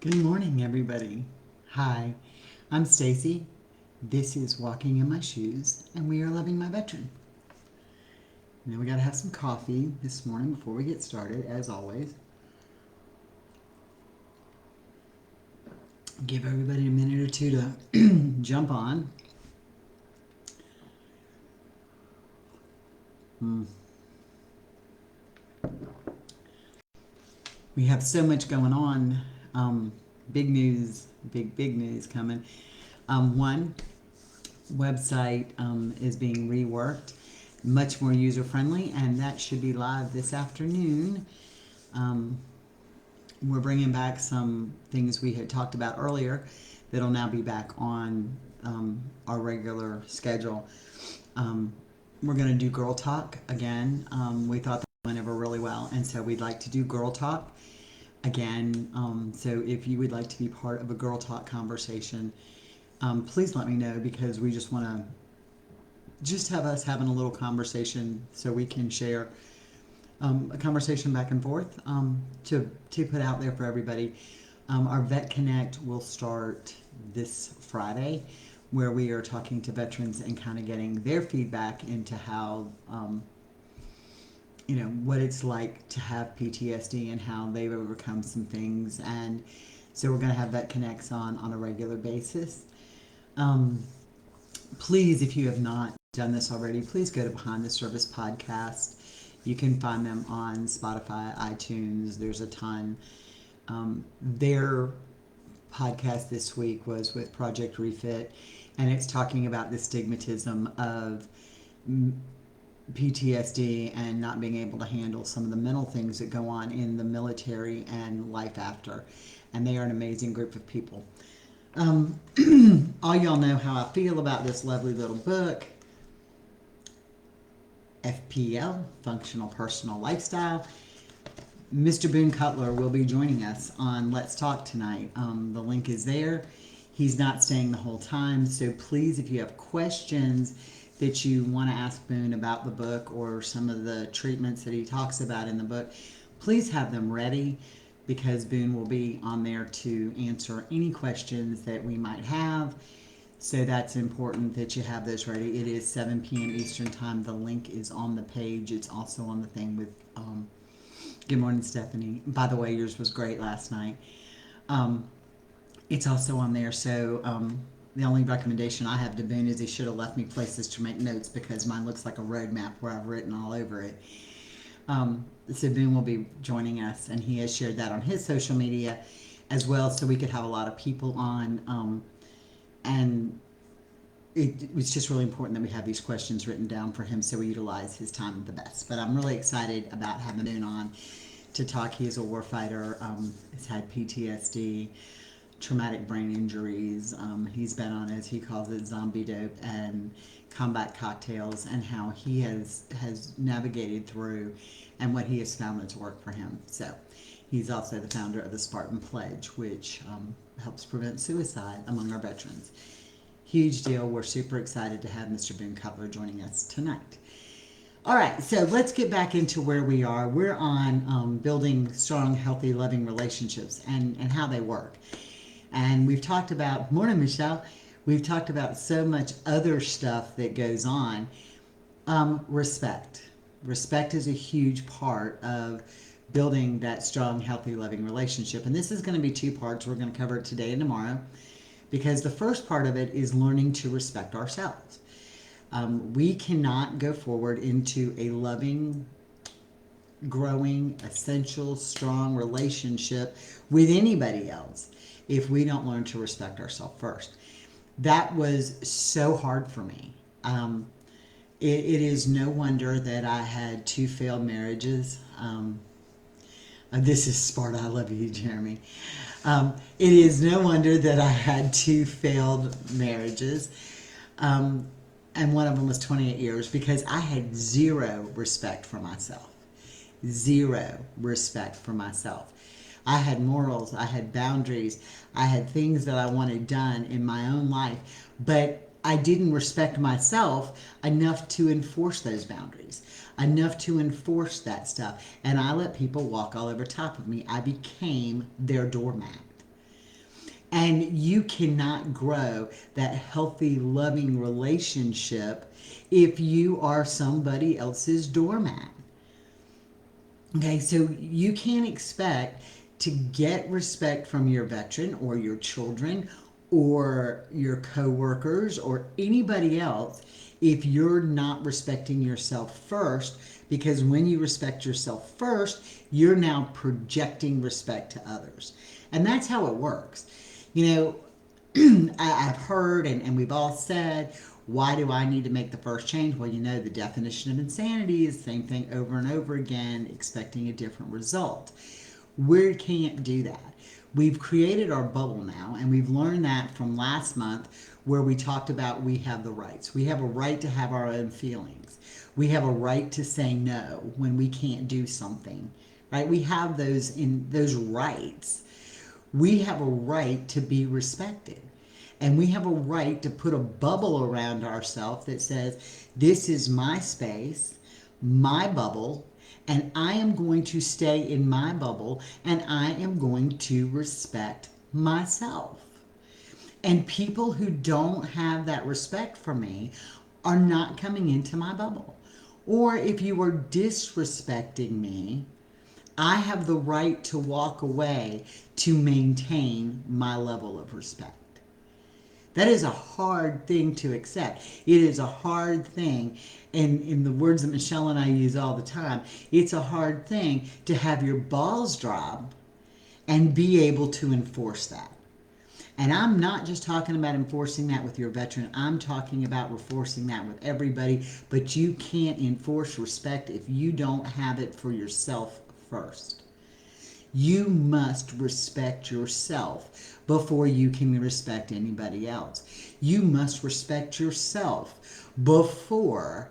Good morning, everybody. Hi, I'm Stacy. This is Walking in My Shoes, and we are loving my veteran. Now we got to have some coffee this morning before we get started, as always. Give everybody a minute or two to jump on. Mm. We have so much going on. Big news, big news coming. One, website is being reworked, much more user friendly, and that should be live this afternoon. Um, we're bringing back some things we had talked about earlier that'll now be back on our regular schedule. Um, we're going to do Girl Talk again. We thought that went over really well, and so we'd like to do Girl Talk again. So if you would like to be part of a Girl Talk conversation, please let me know, because we just want to just have us having a little conversation so we can share a conversation back and forth to put out there for everybody. Our Vet Connect will start this Friday, where we are talking to veterans and kind of getting their feedback into how, what it's like to have PTSD and how they've overcome some things. And so we're going to have Vet Connects on a regular basis. Please, if you have not done this already, please go to Behind the Service Podcast. You can find them on Spotify, iTunes. There's a ton. Their podcast this week was with Project Refit, and it's talking about the stigmatism of PTSD and not being able to handle some of the mental things that go on in the military and life after. And they are an amazing group of people. All y'all know how I feel about this lovely little book, FPL, Functional Personal Lifestyle. Mr. Boone Cutler will be joining us on Let's Talk tonight. The link is there. He's not staying the whole time, so please, if you have questions that you want to ask Boone about the book or some of the treatments that he talks about in the book, please have them ready, because Boone will be on there to answer any questions that we might have. So that's important that you have those ready. It is 7 p.m. Eastern Time. The link is on the page. It's also on the thing with Good Morning, Stephanie. By the way, yours was great last night. It's also on there. So the only recommendation I have to Boone is he should have left me places to make notes, because mine looks like a road map where I've written all over it. So Boone will be joining us, and he has shared that on his social media as well, so we could have a lot of people on. And it was just really important that we have these questions written down for him, so we utilize his time the best. But I'm really excited about having Boone on to talk. He is a warfighter, has had PTSD, traumatic brain injuries. He's been on, as he calls it, zombie dope and combat cocktails, and how he has navigated through and what he has found that's worked for him. So he's also the founder of the Spartan Pledge, which helps prevent suicide among our veterans. Huge deal. We're super excited to have Mr. Boone Cutler joining us tonight. All right, so let's get back into where we are. We're on building strong, healthy, loving relationships and how they work. And we've talked about, morning, Michelle, we've talked about so much other stuff that goes on. Respect. Respect is a huge part of building that strong, healthy, loving relationship. And this is going to be two parts. We're going to cover it today and tomorrow, because the first part of it is learning to respect ourselves. We cannot go forward into a loving, growing, essential, strong relationship with anybody else if we don't learn to respect ourselves first. That was so hard for me. It is no wonder that I had two failed marriages. This is Sparta. I love you, Jeremy. It is no wonder that I had two failed marriages. And one of them was 28 years, because I had zero respect for myself. Zero respect for myself. I had morals, I had boundaries, I had things that I wanted done in my own life, but I didn't respect myself enough to enforce those boundaries, enough to enforce that stuff. And I let people walk all over top of me. I became their doormat. And you cannot grow that healthy, loving relationship if you are somebody else's doormat. Okay, so you can't expect to get respect from your veteran or your children or your coworkers or anybody else if you're not respecting yourself first, because when you respect yourself first, you're now projecting respect to others. And that's how it works. You know, I've heard and we've all said, why do I need to make the first change? Well, you know, the definition of insanity is the same thing over and over again, expecting a different result. We can't do that. We've created our bubble now, and we've learned that from last month where we talked about we have the rights. We have a right to have our own feelings. We have a right to say no when we can't do something, right? We have those rights. We have a right to be respected. And we have a right to put a bubble around ourselves that says, this is my space, my bubble, and I am going to stay in my bubble, and I am going to respect myself. And people who don't have that respect for me are not coming into my bubble. Or if you are disrespecting me, I have the right to walk away to maintain my level of respect. That is a hard thing to accept. It is a hard thing. And in the words that Michelle and I use all the time, it's a hard thing to have your balls drop and be able to enforce that. And I'm not just talking about enforcing that with your veteran. I'm talking about enforcing that with everybody. But you can't enforce respect if you don't have it for yourself first. You must respect yourself before you can respect anybody else. You must respect yourself before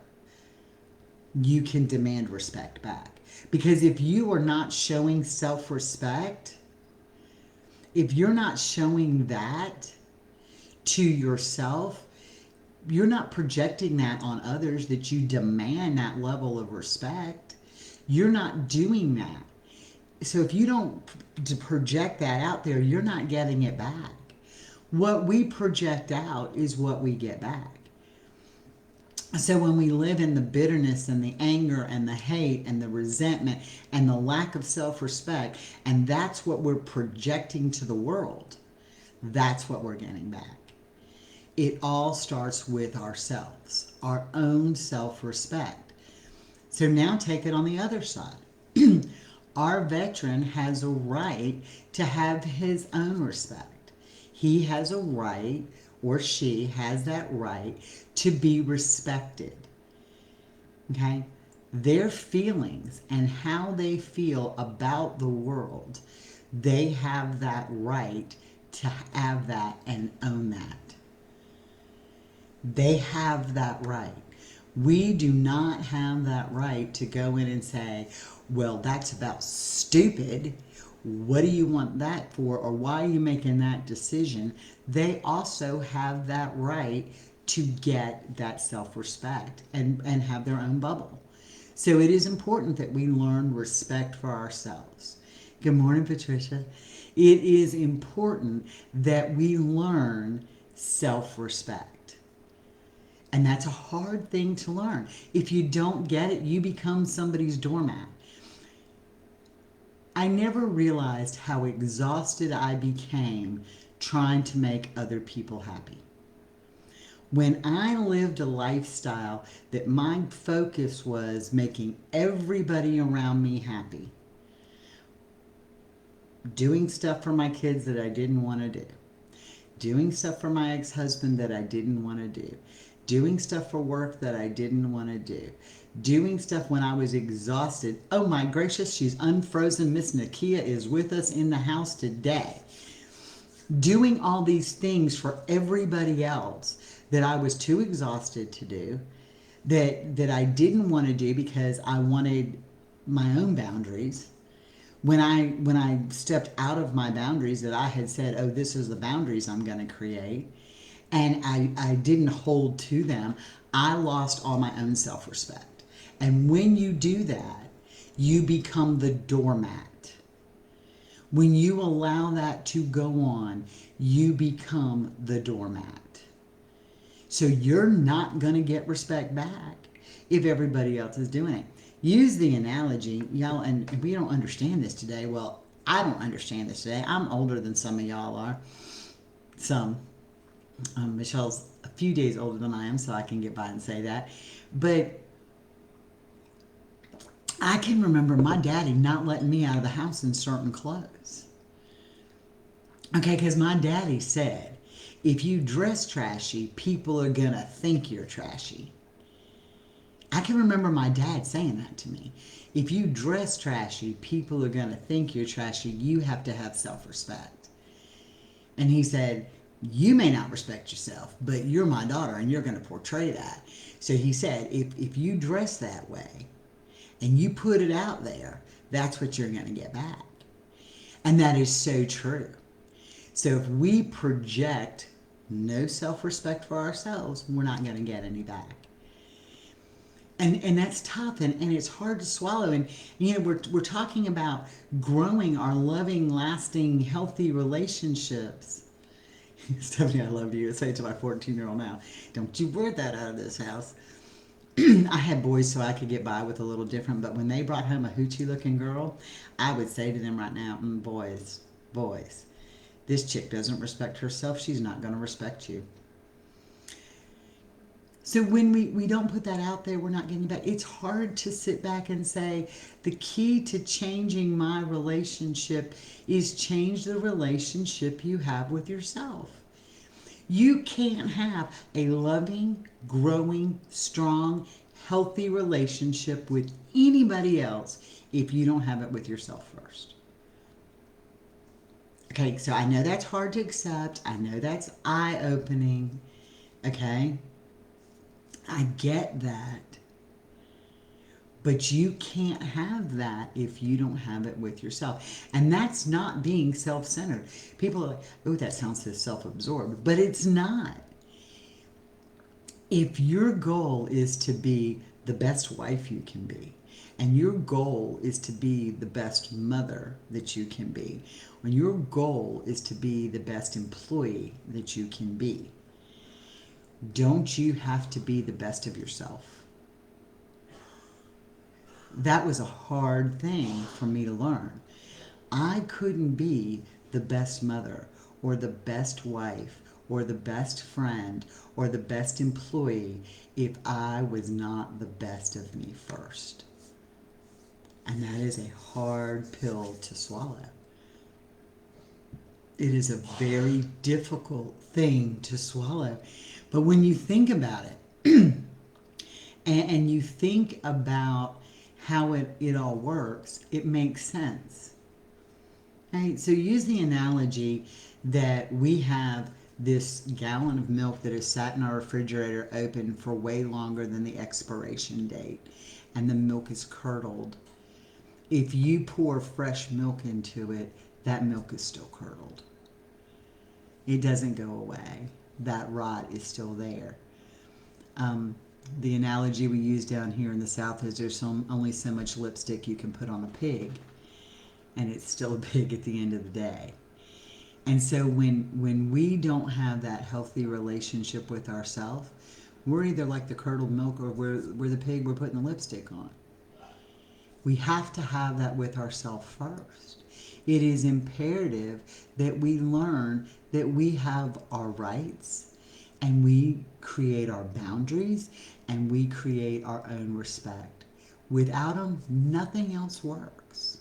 you can demand respect back. Because if you are not showing self-respect, if you're not showing that to yourself, you're not projecting that on others, that you demand that level of respect. You're not doing that. So if you don't project that out there, you're not getting it back. What we project out is what we get back. So when we live in the bitterness and the anger and the hate and the resentment and the lack of self-respect, and that's what we're projecting to the world, that's what we're getting back. It all starts with ourselves, our own self-respect. So now take it on the other side. Our veteran has a right to have his own respect. He has a right, or she has that right, to be respected. Okay? Their feelings and how they feel about the world, they have that right to have that and own that. They have that right. We do not have that right to go in and say, well, that's about stupid. What do you want that for? Or why are you making that decision? They also have that right to get that self-respect and have their own bubble. So it is important that we learn respect for ourselves. Good morning, Patricia. It is important that we learn self-respect. And that's a hard thing to learn. If you don't get it, you become somebody's doormat. I never realized how exhausted I became trying to make other people happy. When I lived a lifestyle that my focus was making everybody around me happy, doing stuff for my kids that I didn't want to do, doing stuff for my ex-husband that I didn't want to do, doing stuff for work that I didn't want to do, doing stuff when I was exhausted. Oh my gracious, she's unfrozen. Miss Nakia is with us in the house today. Doing all these things for everybody else that I was too exhausted to do, that I didn't want to do because I wanted my own boundaries. When I stepped out of my boundaries that I had said, oh, this is the boundaries I'm going to create, and I didn't hold to them, I lost all my own self-respect. And when you do that, you become the doormat. When you allow that to go on, you become the doormat. So you're not going to get respect back if everybody else is doing it. Use the analogy, y'all, and we don't understand this today. Well, I don't understand this today. I'm older than some of y'all are. Some. Michelle's a few days older than I am, so I can get by and say that. But I can remember my daddy not letting me out of the house in certain clothes. Okay, because my daddy said, if you dress trashy, people are going to think you're trashy. I can remember my dad saying that to me. If you dress trashy, people are going to think you're trashy. You have to have self-respect. And he said, you may not respect yourself, but you're my daughter and you're going to portray that. So he said, if you dress that way and you put it out there, that's what you're going to get back. And that is so true. So if we project no self-respect for ourselves, we're not going to get any back. And that's tough, and it's hard to swallow. And you know, we're talking about growing our loving, lasting, healthy relationships. Stephanie, I love you. I say it to my 14-year-old now. Don't you word that out of this house. I had boys so I could get by with a little different, but when they brought home a hoochie-looking girl, I would say to them right now, boys, this chick doesn't respect herself. She's not going to respect you. So when we don't put that out there, we're not getting back. It's hard to sit back and say, the key to changing my relationship is change the relationship you have with yourself. You can't have a loving, growing, strong, healthy relationship with anybody else if you don't have it with yourself first. Okay, so I know that's hard to accept. I know that's eye-opening. Okay? I get that. But you can't have that if you don't have it with yourself. And that's not being self-centered. People are like, oh, that sounds so self-absorbed. But it's not. If your goal is to be the best wife you can be, and your goal is to be the best mother that you can be, when your goal is to be the best employee that you can be, don't you have to be the best of yourself? That was a hard thing for me to learn. I couldn't be the best mother or the best wife or the best friend or the best employee if I was not the best of me first. And that is a hard pill to swallow. It is a very difficult thing to swallow. But when you think about it, and you think about how it all works, it makes sense. Right? So use the analogy that we have this gallon of milk that has sat in our refrigerator open for way longer than the expiration date, and the milk is curdled. If you pour fresh milk into it, that milk is still curdled. It doesn't go away. That rot is still there. The analogy we use down here in the South is there's only so much lipstick you can put on a pig, and it's still a pig at the end of the day. And so when we don't have that healthy relationship with ourselves, we're either like the curdled milk or we're the pig we're putting the lipstick on. We have to have that with ourselves first. It is imperative that we learn that we have our rights, and we create our boundaries, and we create our own respect. Without them, nothing else works.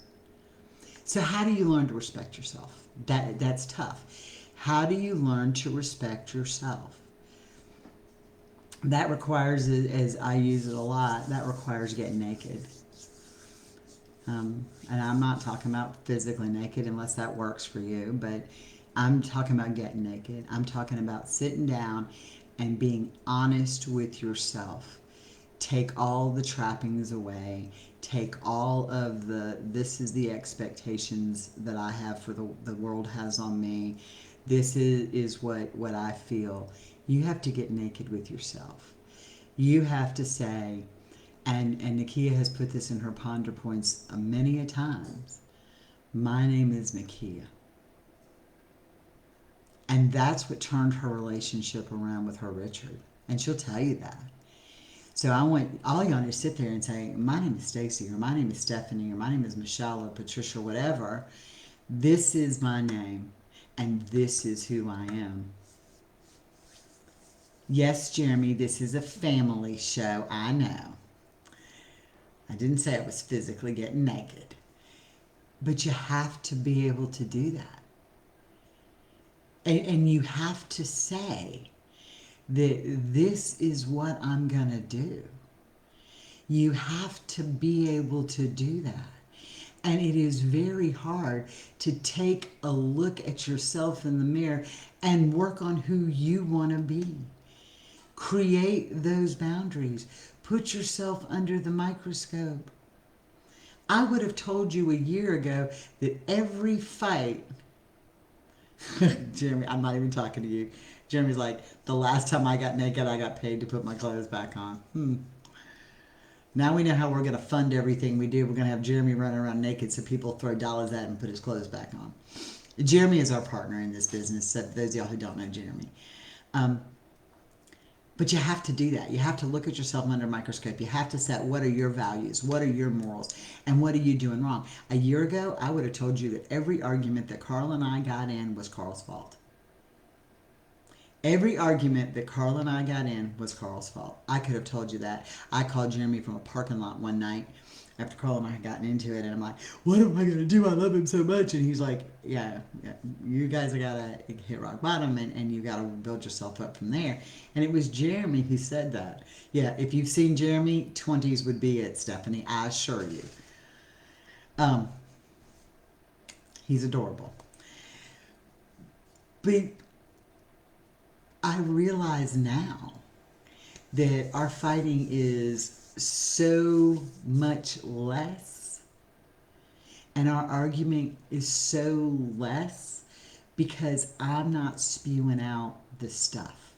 So how do you learn to respect yourself? That's tough. How do you learn to respect yourself? That requires, as I use it a lot, that requires getting naked. And I'm not talking about physically naked unless that works for you, but I'm talking about getting naked. I'm talking about sitting down and being honest with yourself. Take all the trappings away. Take all of this is the expectations that I have for the world has on me. This is what I feel. You have to get naked with yourself. You have to say, and Nakia has put this in her ponder points many a times, My name is Nakia. And that's what turned her relationship around with her Richard. And she'll tell you that. So I want all y'all to sit there and say, my name is Stacy, or my name is Stephanie, or my name is Michelle, or Patricia, or whatever. This is my name, and this is who I am. Yes, Jeremy, this is a family show. I know. I didn't say I was physically getting naked. But you have to be able to do that. And you have to say that this is what I'm going to do. You have to be able to do that. And it is very hard to take a look at yourself in the mirror and work on who you want to be. Create those boundaries. Put yourself under the microscope. I would have told you a year ago that every fight, Jeremy, I'm not even talking to you. Jeremy's like, the last time I got naked, I got paid to put my clothes back on. Now we know how we're going to fund everything we do. We're going to have Jeremy running around naked so people throw dollars at him and put his clothes back on. Jeremy is our partner in this business, so those of y'all who don't know Jeremy. But you have to do that. You have to look at yourself under a microscope. You have to set what are your values, what are your morals, and what are you doing wrong. A year ago, I would have told you that every argument that Carl and I got in was Carl's fault. Every argument that Carl and I got in was Carl's fault. I could have told you that. I called Jeremy from a parking lot one night after Carl and I had gotten into it, and I'm like, what am I going to do? I love him so much. And he's like, yeah, you guys have got to hit rock bottom, and you got to build yourself up from there. And it was Jeremy who said that. Yeah, if you've seen Jeremy, 20s would be it, Stephanie. I assure you. He's adorable. But I realize now that our fighting is so much less, and our argument is so less because I'm not spewing out the stuff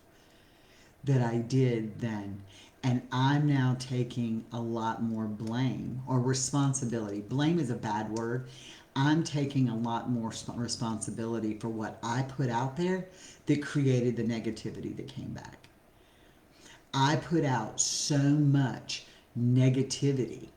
that I did then. And I'm now taking a lot more blame or responsibility. Blame is a bad word. I'm taking a lot more responsibility for what I put out there that created the negativity that came back. I put out so much negativity,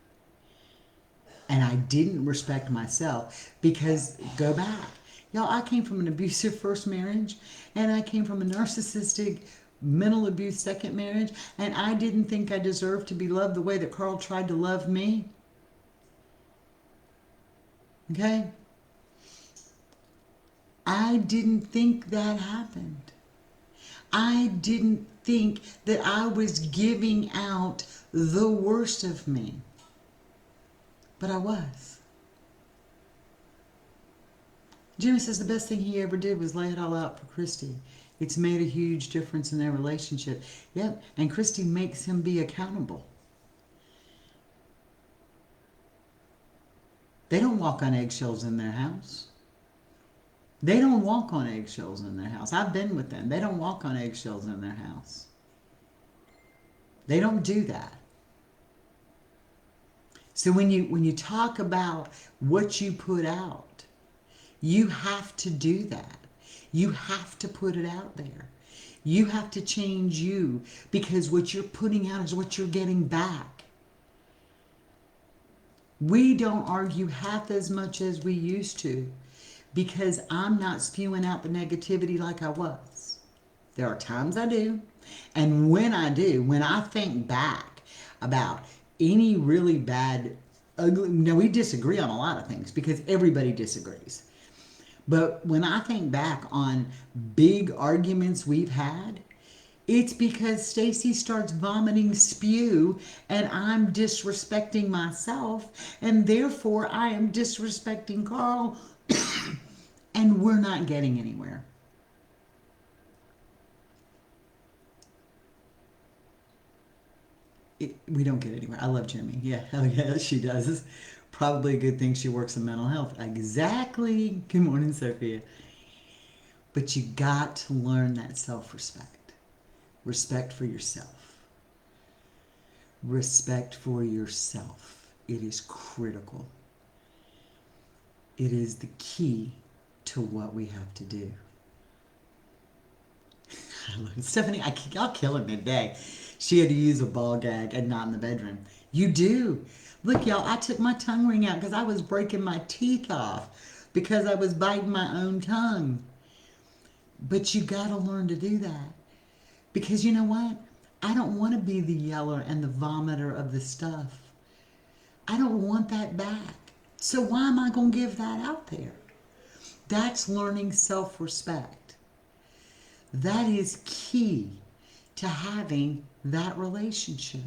and I didn't respect myself because, go back. Y'all, I came from an abusive first marriage, and I came from a narcissistic mental abuse second marriage, and I didn't think I deserved to be loved the way that Carl tried to love me. Okay? I didn't think that happened. I didn't think that I was giving out the worst of me. But I was. Jimmy says the best thing he ever did was lay it all out for Christy. It's made a huge difference in their relationship. Yep, and Christy makes him be accountable. They don't walk on eggshells in their house. They don't walk on eggshells in their house. I've been with them. They don't walk on eggshells in their house. They don't do that. So when you talk about what you put out, you have to do that. You have to put it out there. You have to change you, because what you're putting out is what you're getting back. We don't argue half as much as we used to because I'm not spewing out the negativity like I was. There are times I do. And when I do, when I think back about any really bad, ugly, now we disagree on a lot of things because everybody disagrees. But when I think back on big arguments we've had, it's because Stacy starts vomiting spew and I'm disrespecting myself, and therefore I am disrespecting Carl and we're not getting anywhere. We don't get anywhere. I love Jimmy. Yeah, hell yeah, she does. Probably a good thing she works in mental health. Exactly. Good morning, Sophia. But you got to learn that self-respect. Respect for yourself. Respect for yourself. It is critical. It is the key to what we have to do. Stephanie, y'all killing me today. She had to use a ball gag and not in the bedroom. You do. Look, y'all, I took my tongue ring out because I was breaking my teeth off because I was biting my own tongue. But you got to learn to do that. Because you know what? I don't want to be the yeller and the vomiter of the stuff. I don't want that back. So why am I going to give that out there? That's learning self-respect. That is key to having that relationship.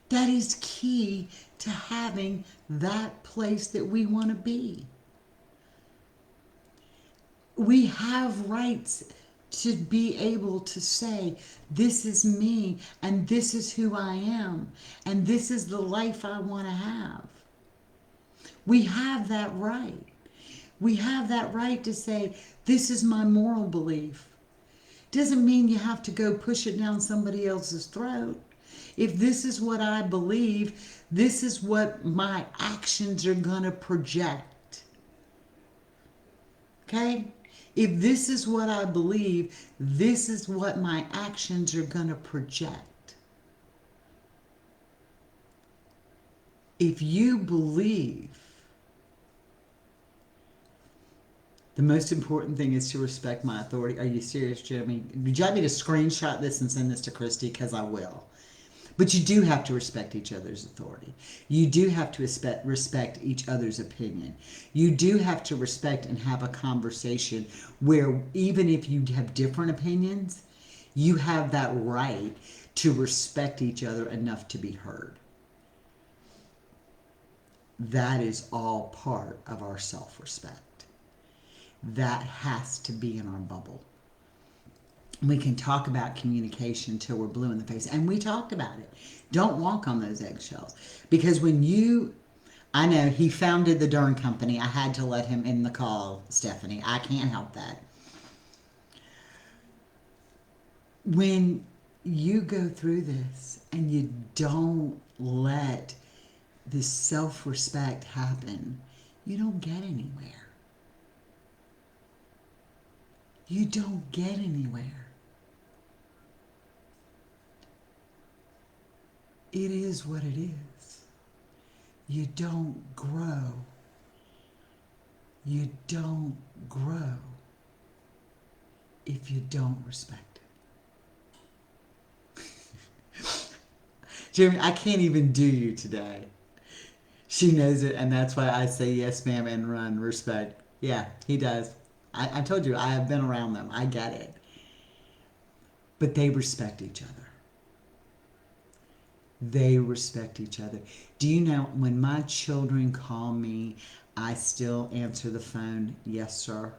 That is key to having that place that we want to be. We have rights to be able to say, this is me, and this is who I am, and this is the life I want to have. We have that right. We have that right to say, this is my moral belief. Doesn't mean you have to go push it down somebody else's throat. If this is what I believe, this is what my actions are going to project. Okay? If this is what I believe, this is what my actions are going to project. If you believe, the most important thing is to respect my authority. Are you serious, Jeremy? Would you like me to screenshot this and send this to Christy? Because I will. But you do have to respect each other's authority. You do have to respect each other's opinion. You do have to respect and have a conversation where even if you have different opinions, you have that right to respect each other enough to be heard. That is all part of our self-respect. That has to be in our bubble. We can talk about communication till we're blue in the face. And we talked about it. Don't walk on those eggshells. Because I know he founded the darn company. I had to let him in the call, Stephanie. I can't help that. When you go through this and you don't let this self-respect happen, you don't get anywhere. You don't get anywhere. It is what it is. You don't grow. You don't grow if you don't respect it. Jeremy, I can't even do you today. She knows it, and that's why I say yes, ma'am, and run. Respect. Yeah, he does. I told you, I have been around them. I get it. But they respect each other. They respect each other. Do you know, when my children call me, I still answer the phone, yes, sir.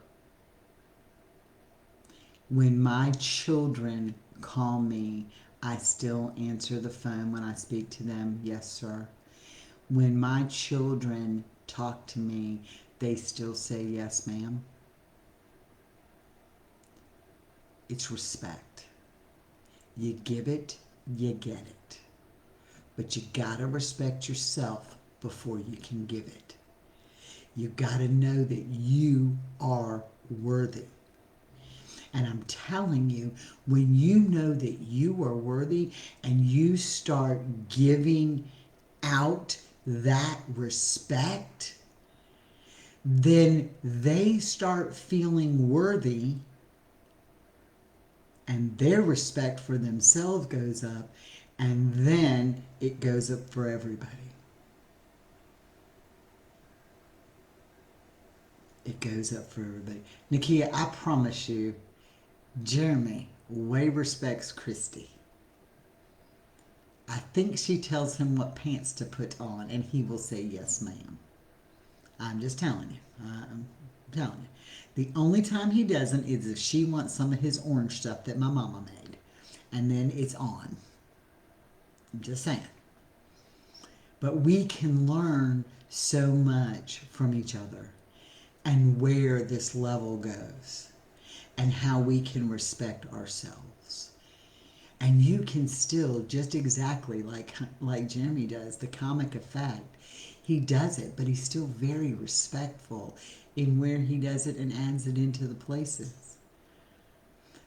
When my children call me, I still answer the phone when I speak to them, yes, sir. When my children talk to me, they still say, yes, ma'am. It's respect. You give it, you get it. But you gotta respect yourself before you can give it. You gotta know that you are worthy. And I'm telling you, when you know that you are worthy and you start giving out that respect, then they start feeling worthy and their respect for themselves goes up, and then it goes up for everybody. It goes up for everybody. Nakia, I promise you, Jeremy way respects Christy. I think she tells him what pants to put on, and he will say, yes, ma'am. I'm just telling you. I'm telling you. The only time he doesn't is if she wants some of his orange stuff that my mama made. And then it's on. I'm just saying. But we can learn so much from each other and where this level goes and how we can respect ourselves. And you can still, just exactly like Jeremy does, the comic effect, He does it, but he's still very respectful in where he does it and adds it into the places.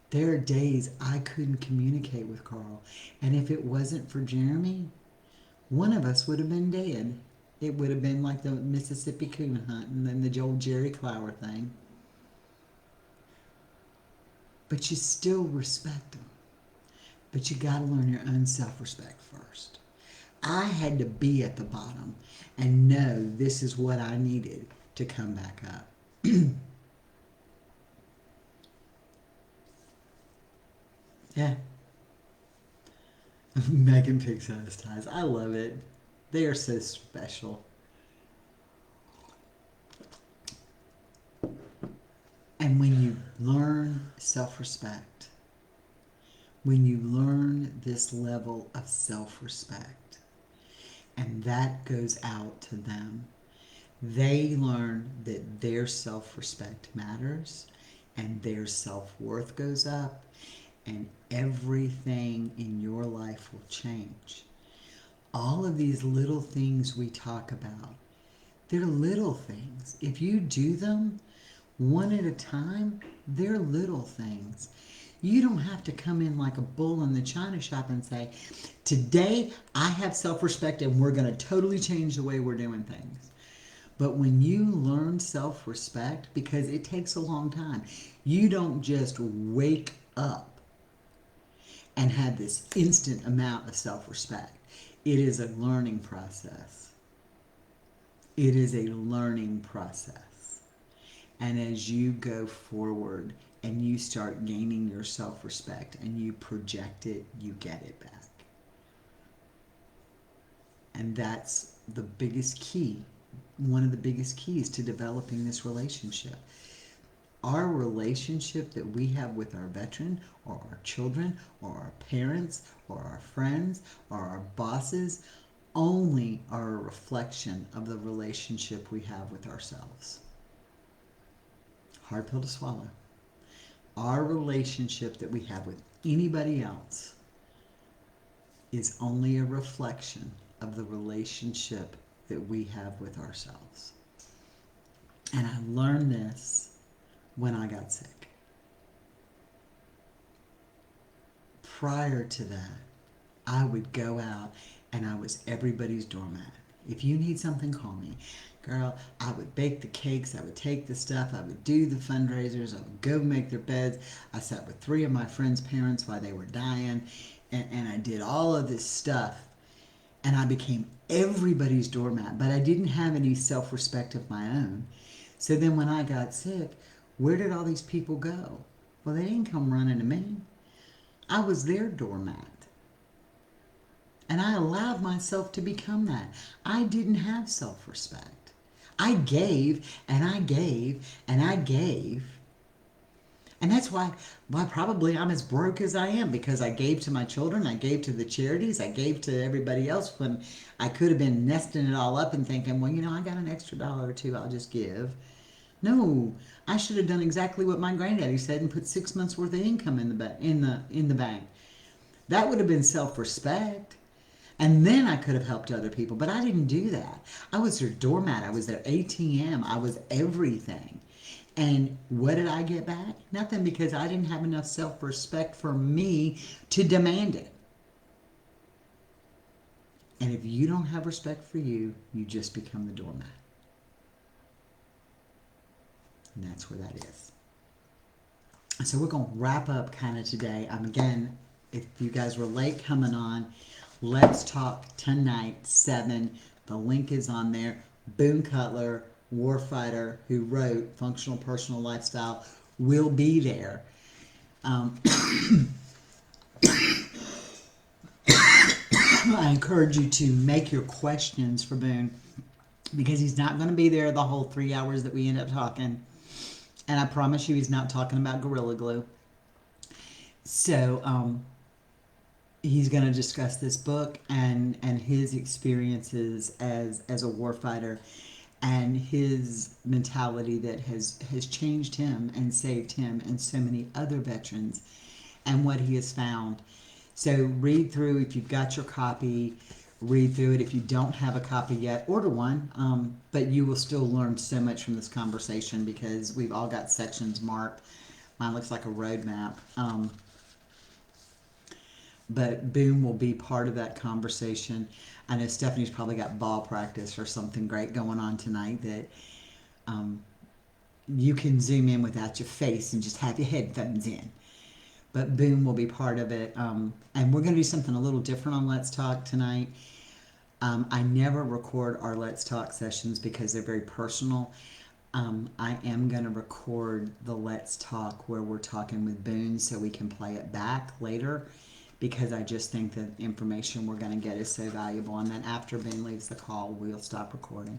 There are days I couldn't communicate with Carl, and if it wasn't for Jeremy, one of us would have been dead. It would have been like the Mississippi coon hunt and then the old Jerry Clower thing. But you still respect them. But you got to learn your own self-respect first. I had to be at the bottom and know this is what I needed to come back up. Yeah. Megan picks out his ties. I love it. They are so special. And when you learn self-respect, when you learn this level of self-respect, and that goes out to them, they learn that their self-respect matters and their self-worth goes up, and everything in your life will change. All of these little things we talk about, they're little things. If you do them one at a time, they're little things. You don't have to come in like a bull in the china shop and say, today I have self-respect and we're going to totally change the way we're doing things. But when you learn self-respect, because it takes a long time, you don't just wake up and have this instant amount of self-respect. It is a learning process. It is a learning process. And as you go forward and you start gaining your self-respect and you project it, you get it back. And that's the biggest key, one of the biggest keys to developing this relationship. Our relationship that we have with our veteran or our children or our parents or our friends or our bosses only are a reflection of the relationship we have with ourselves. Hard pill to swallow. Our relationship that we have with anybody else is only a reflection of the relationship that we have with ourselves. And I learned this when I got sick. Prior to that, I would go out and I was everybody's doormat. If you need something, call me. Girl, I would bake the cakes, I would take the stuff, I would do the fundraisers, I would go make their beds. I sat with 3 of my friends' parents while they were dying, and I did all of this stuff. And I became everybody's doormat, but I didn't have any self-respect of my own. So then when I got sick, where did all these people go? Well, they didn't come running to me. I was their doormat. And I allowed myself to become that. I didn't have self-respect. I gave, and I gave, and I gave. And that's why probably I'm as broke as I am, because I gave to my children, I gave to the charities, I gave to everybody else when I could have been nesting it all up and thinking, well, I got an extra $1 or $2, I'll just give. No, I should have done exactly what my granddaddy said and put 6 months worth of income in the bank. That would have been self-respect. And then I could have helped other people, but I didn't do that. I was their doormat. I was their ATM. I was everything. And what did I get back? Nothing, because I didn't have enough self-respect for me to demand it. And if you don't have respect for you, you just become the doormat. And that's where that is. So we're going to wrap up kind of today. Again, if you guys were late coming on, let's talk tonight, 7. The link is on there. Boone Cutler, warfighter who wrote Functional Personal Lifestyle, will be there. I encourage you to make your questions for Boone, because he's not going to be there the whole 3 hours that we end up talking. And I promise you he's not talking about Gorilla Glue. So he's going to discuss this book and his experiences as a warfighter, and his mentality that has changed him and saved him and so many other veterans, and what he has found. So read through, if you've got your copy, read through it. If you don't have a copy yet, order one. But you will still learn so much from this conversation because we've all got sections marked. Mine looks like a road map. But Boom will be part of that conversation. I know Stephanie's probably got ball practice or something great going on tonight that you can zoom in without your face and just have your headphones in. But Boom will be part of it. And we're going to do something a little different on Let's Talk tonight. I never record our Let's Talk sessions because they're very personal. I am going to record the Let's Talk where we're talking with Boone so we can play it back later because I just think the information we're going to get is so valuable. And then after Boone leaves the call, we'll stop recording.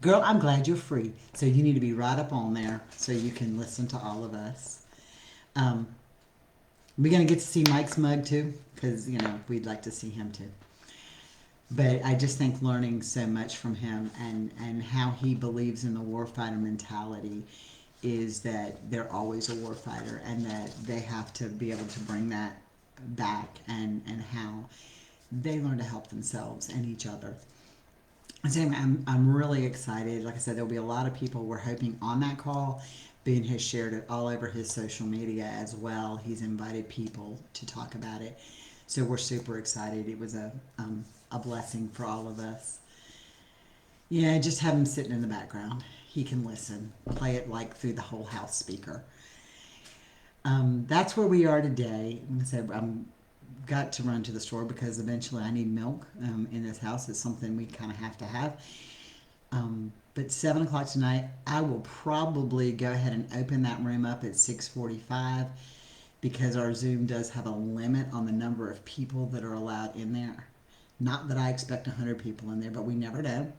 Girl, I'm glad you're free. So you need to be right up on there so you can listen to all of us. We're going to get to see Mike's mug too because, we'd like to see him too. But I just think learning so much from him and how he believes in the warfighter mentality is that they're always a warfighter and that they have to be able to bring that back and how they learn to help themselves and each other. So I'm really excited. Like I said, there'll be a lot of people we're hoping on that call. Boone has shared it all over his social media as well. He's invited people to talk about it. So we're super excited. It was a blessing for all of us. Yeah, just have him sitting in the background. He can listen. Play it like through the whole house speaker. That's where we are today. Like I said, I'm got to run to the store because eventually I need milk in this house. It's something we kind of have to have. But 7 o'clock tonight, I will probably go ahead and open that room up at 6:45 because our Zoom does have a limit on the number of people that are allowed in there. Not that I expect 100 people in there, but we never know.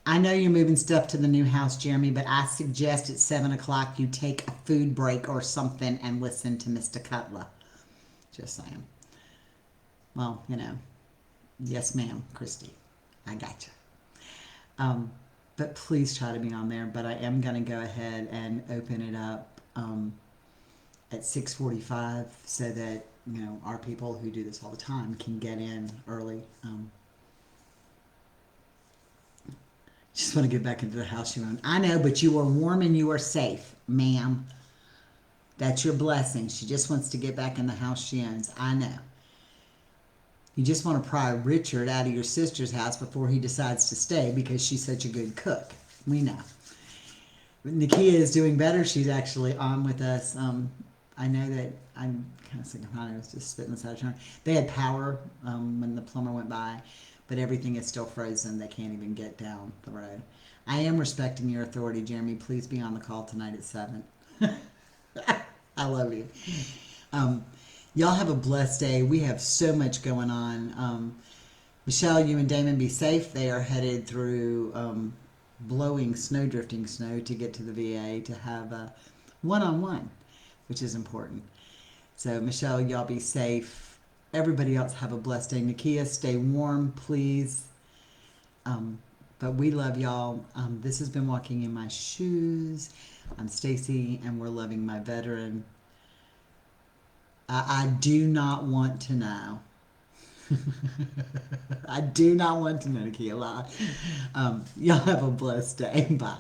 I know you're moving stuff to the new house, Jeremy, but I suggest at 7 o'clock you take a food break or something and listen to Mr. Cutler. Just saying. Well, yes, ma'am, Christy. I got you. But please try to be on there. But I am going to go ahead and open it up at 6:45 so that our people who do this all the time can get in early. Just want to get back into the house you own. I know, but you are warm and you are safe, ma'am. That's your blessing. She just wants to get back in the house she owns. I know. You just want to pry Richard out of your sister's house before he decides to stay because she's such a good cook. We know. Nakia is doing better. She's actually on with us. I know that I'm kind of sick of I was just spitting this out of turn. They had power when the plumber went by, but everything is still frozen. They can't even get down the road. I am respecting your authority, Jeremy. Please be on the call tonight at 7. I love you. Y'all have a blessed day. We have so much going on. Michelle, you and Damon be safe. They are headed through blowing drifting snow to get to the VA to have a one-on-one, which is important. So Michelle, y'all be safe. Everybody else have a blessed day. Nakia, stay warm, please. But we love y'all. This has been Walking in My Shoes. I'm Stacy, and we're loving my veteran. I do not want to know. I do not want to know, Nakia. Y'all have a blessed day. Bye.